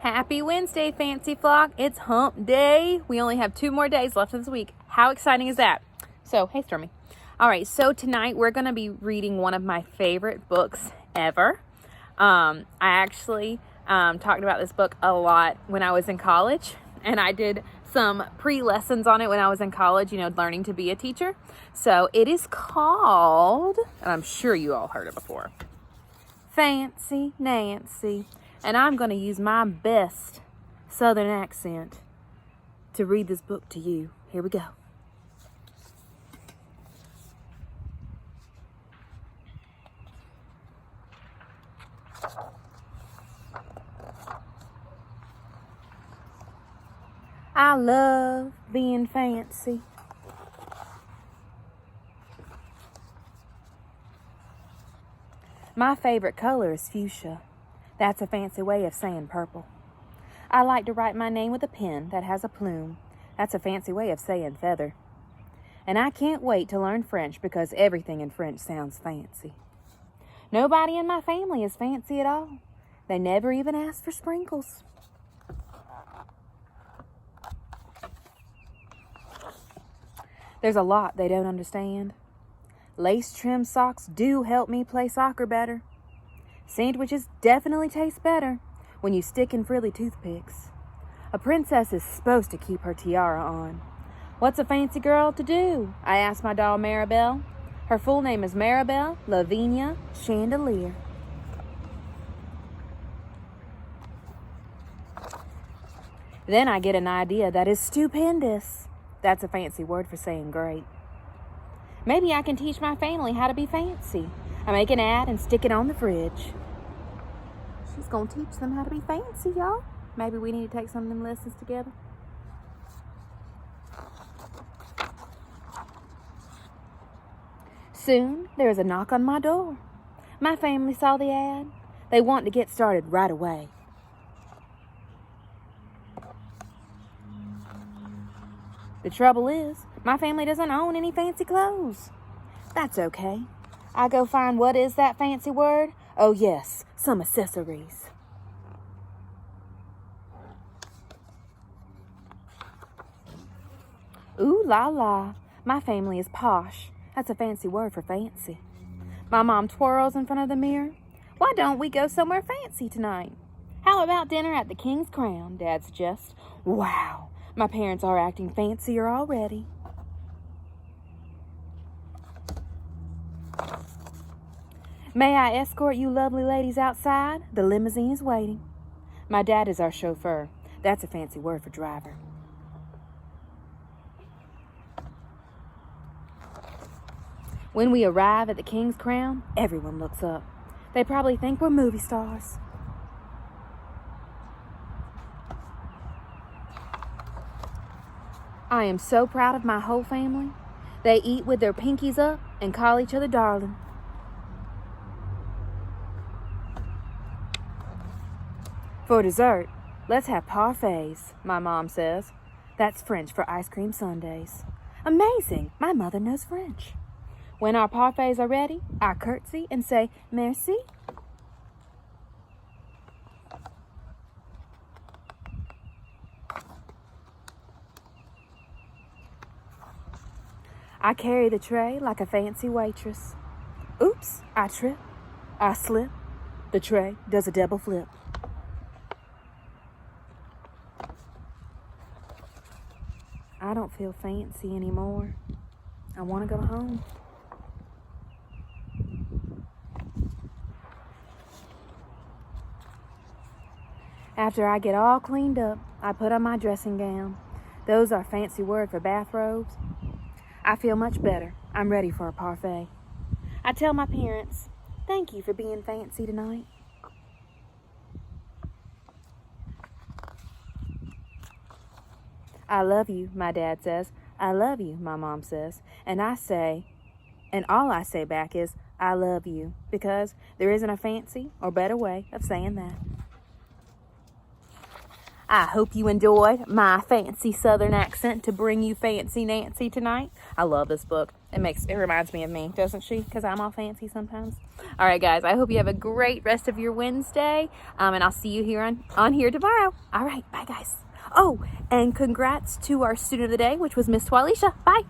Happy Wednesday, Fancy Flock. It's hump day. We only have 2 more days left of this week. How exciting is that? So, hey, Stormy. All right, so tonight we're going to be reading one of my favorite books ever. I actually talked about this book a lot when I was in college, and I did some pre-lessons on it when I was in college, learning to be a teacher. So it is called, and I'm sure you all heard it before, Fancy Nancy. And I'm going to use my best Southern accent to read this book to you. Here we go. I love being fancy. My favorite color is fuchsia. That's a fancy way of saying purple. I like to write my name with a pen that has a plume. That's a fancy way of saying feather. And I can't wait to learn French because everything in French sounds fancy. Nobody in my family is fancy at all. They never even ask for sprinkles. There's a lot they don't understand. Lace-trimmed socks do help me play soccer better. Sandwiches definitely taste better when you stick in frilly toothpicks. A princess is supposed to keep her tiara on. What's a fancy girl to do? I asked my doll Maribel. Her full name is Maribel Lavinia Chandelier. Then I get an idea that is stupendous. That's a fancy word for saying great. Maybe I can teach my family how to be fancy. I make an ad and stick it on the fridge. She's going to teach them how to be fancy, y'all. Maybe we need to take some of them lessons together. Soon, there is a knock on my door. My family saw the ad. They want to get started right away. The trouble is, my family doesn't own any fancy clothes. That's okay. I go find what is that fancy word? Oh yes, some accessories. Ooh la la, my family is posh. That's a fancy word for fancy. My mom twirls in front of the mirror. Why don't we go somewhere fancy tonight? How about dinner at the King's Crown? Dad suggests. Wow, my parents are acting fancier already. May I escort you lovely ladies outside? The limousine is waiting. My dad is our chauffeur. That's a fancy word for driver. When we arrive at the King's Crown, everyone looks up. They probably think we're movie stars. I am so proud of my whole family. They eat with their pinkies up and call each other darling. For dessert, let's have parfaits, my mom says. That's French for ice cream sundaes. Amazing, my mother knows French. When our parfaits are ready, I curtsy and say, merci. I carry the tray like a fancy waitress. Oops, I trip, I slip. The tray does a double flip. I don't feel fancy anymore. I want to go home. After I get all cleaned up, I put on my dressing gown. Those are fancy word for bathrobes. I feel much better. I'm ready for a parfait. I tell my parents, thank you for being fancy tonight. I love you, my dad says. I love you, my mom says. And all I say back is, I love you, because there isn't a fancy or better way of saying that. I hope you enjoyed my fancy Southern accent to bring you Fancy Nancy tonight. I love this book. It reminds me of me, doesn't she? Because I'm all fancy sometimes. All right, guys, I hope you have a great rest of your Wednesday, and I'll see you here on here tomorrow. All right, bye, guys. Oh, and congrats to our student of the day, which was Miss Twalisha. Bye.